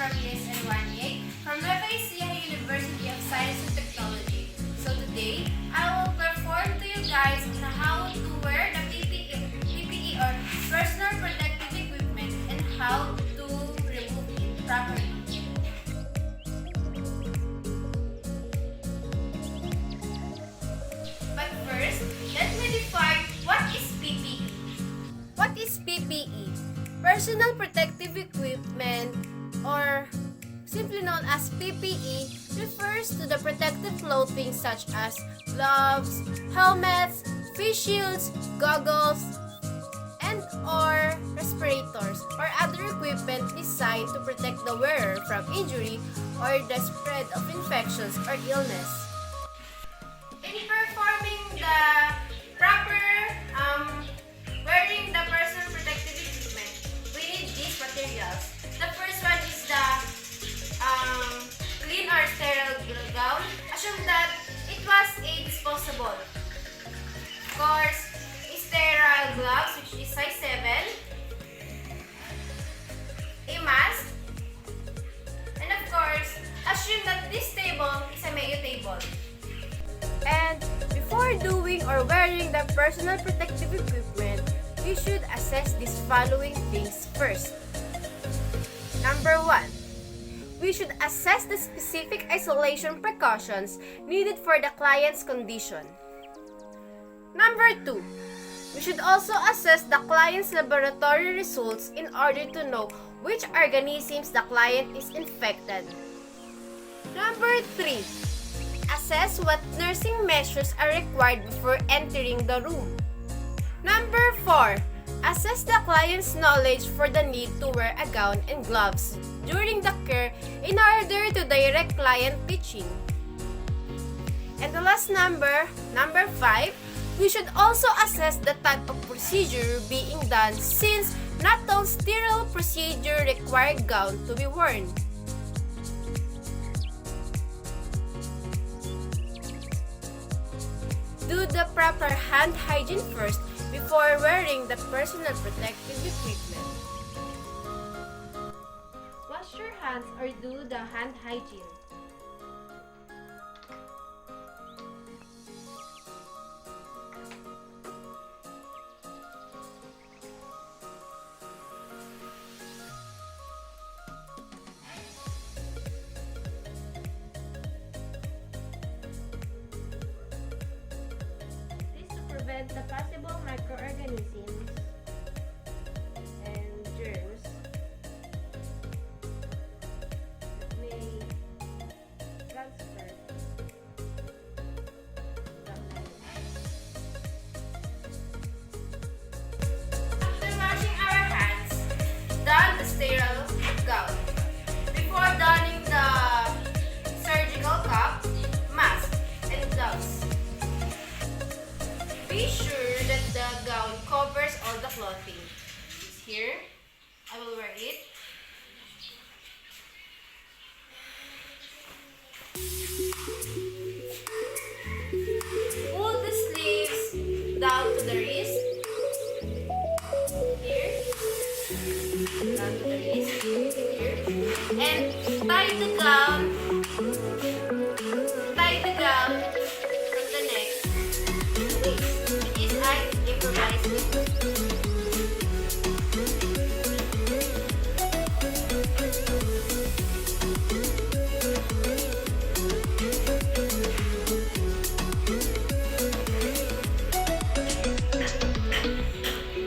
from ESN 18 from Nueva Ecija University of Science and Technology. So today, I will perform to you guys on how to wear the PPE or personal protective equipment and how to remove it properly. But first, let me define what is PPE. What is PPE? Personal protective equipment, or simply known as PPE, refers to the protective clothing such as gloves, helmets, face shields, goggles, and or respirators or other equipment designed to protect the wearer from injury or the spread of infections or illness. In performing the proper wearing the personal protective equipment, we need these materials. The first one is the clean or sterile gown. Assume that it was a disposable. Of course, sterile gloves, which is size 7. A mask. And of course, assume that this table is a Mayo table. And before doing or wearing the personal protective equipment, we should assess these following things first. Number 1, we should assess the specific isolation precautions needed for the client's condition. Number 2, we should also assess the client's laboratory results in order to know which organisms the client is infected. Number 3, assess what nursing measures are required before entering the room. Number 4, assess the client's knowledge for the need to wear a gown and gloves during the care in order to direct client teaching. And the last number 5, we should also assess the type of procedure being done since not all sterile procedure require gown to be worn. Do the proper hand hygiene first before wearing the personal protective equipment. Wash your hands or do the hand hygiene. Prevent the possible microorganisms and germs that may transfer After washing our hands, don the sterile gown. Before donning the surgical cap, mask, and gloves, be sure that the gown covers all the clothing. It's here. I will wear it. Pull the sleeves down to the wrist. Here. Down to the wrist. Here. And tie the gown. Tie the gown from the neck to the waist. I improvise it.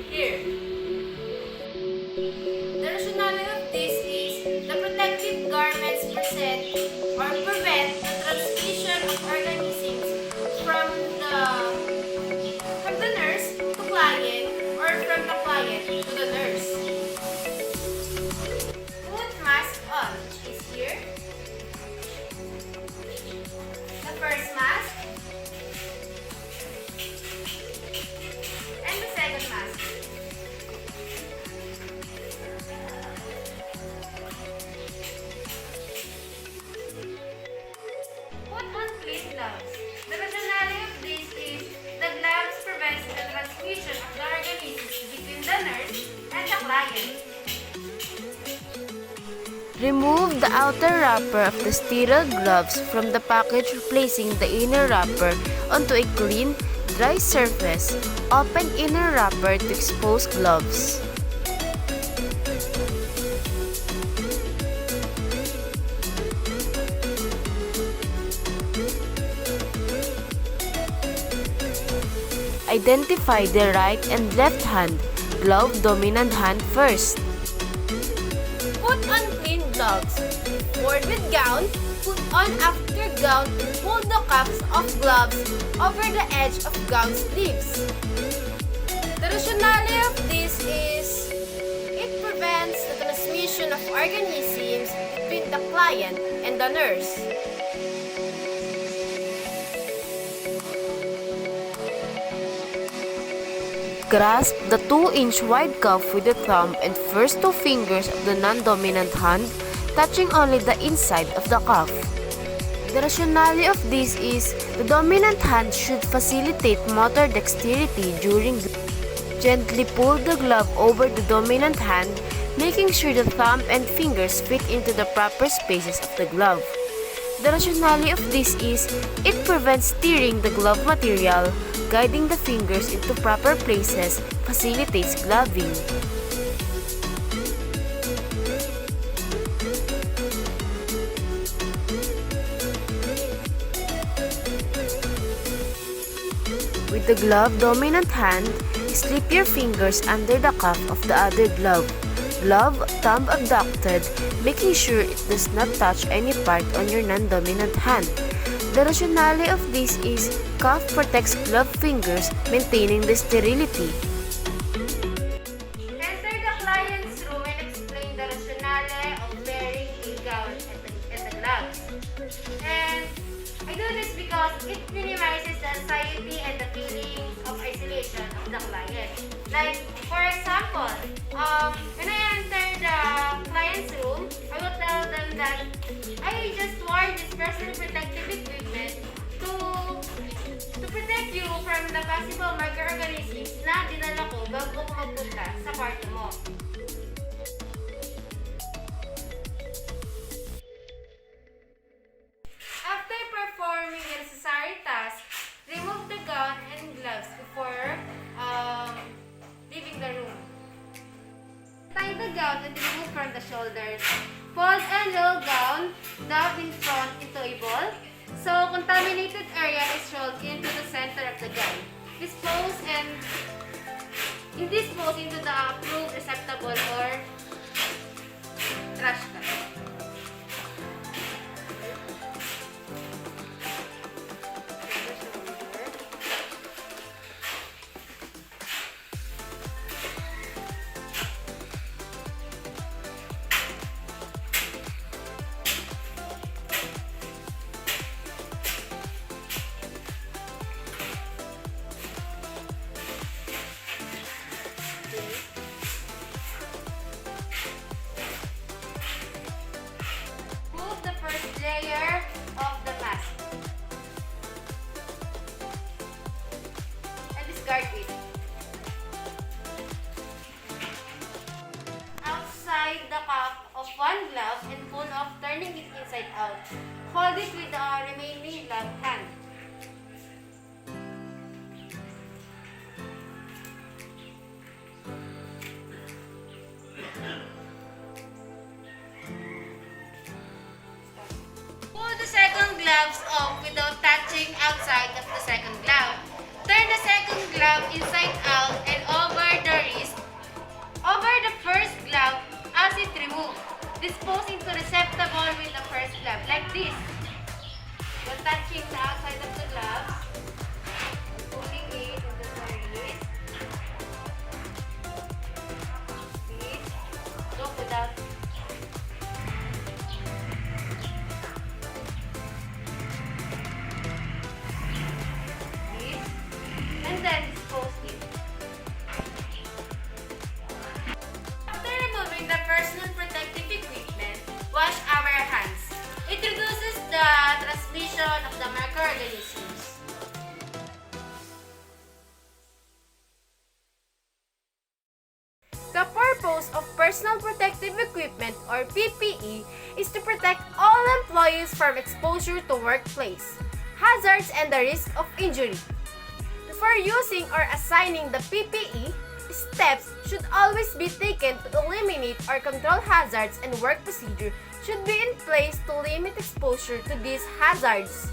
Here. The rationale of this is the protective garments present or prevent the transmission of organisms from the nurse to client or from the client to the nurse. Put mask on, which is here. The first mask and the second mask. Put on face gloves. Remove the outer wrapper of the sterile gloves from the package, placing the inner wrapper onto a clean, dry surface. Open inner wrapper to expose gloves. Identify the right and left hand. Glove dominant hand first. Put on clean gloves. Board with gown, put on after gown and pull the cuffs of gloves over the edge of gown sleeves. The rationale of this is it prevents the transmission of organisms between the client and the nurse. Grasp the 2-inch wide cuff with the thumb and first 2 fingers of the non-dominant hand, touching only the inside of the cuff. The rationale of this is the dominant hand should facilitate motor dexterity during gently pull the glove over the dominant hand, making sure the thumb and fingers fit into the proper spaces of the glove. The rationale of this is it prevents tearing the glove material, guiding the fingers into proper places, facilitates gloving. With the glove dominant hand, slip your fingers under the cuff of the other glove. Glove thumb abducted, making sure it does not touch any part on your non-dominant hand. The rationale of this is cuff protects glove fingers, maintaining the sterility. Enter the client's room and explain the rationale of wearing a gown and the gloves. And I do this because it minimizes the anxiety and the feeling of isolation of the client. Like, for example, when I enter the client's room, I will tell them that I just wore this personal protective equipment to protect you from the possible microorganisms na dinala ko bago ko magpunta sa kwarto mo. After performing the necessary tasks, remove the gown and gloves before leaving the room. Tie the gown and remove from the shoulders. Fold and roll gown down in front into a ball. So, contaminated area is rolled into the center of the gown. Dispose into the approved receptacle or trash can. Layer of the mask and discard it. Outside the cuff of one glove and pull off, turning it inside out. Hold it with the remaining glove hand. Gloves off without touching outside of the second glove. Turn the second glove inside out and over the wrist, over the first glove as it removed. Dispose into receptacle with the first glove, like this. You're touching the outside of the gloves, pulling it into the wrist. This. Look without and then dispose it. After removing the personal protective equipment, wash our hands. It reduces the transmission of the microorganisms. The purpose of personal protective equipment or PPE is to protect all employees from exposure to workplace hazards and the risk of injury. Before using or assigning the PPE, steps should always be taken to eliminate or control hazards, and work procedure should be in place to limit exposure to these hazards.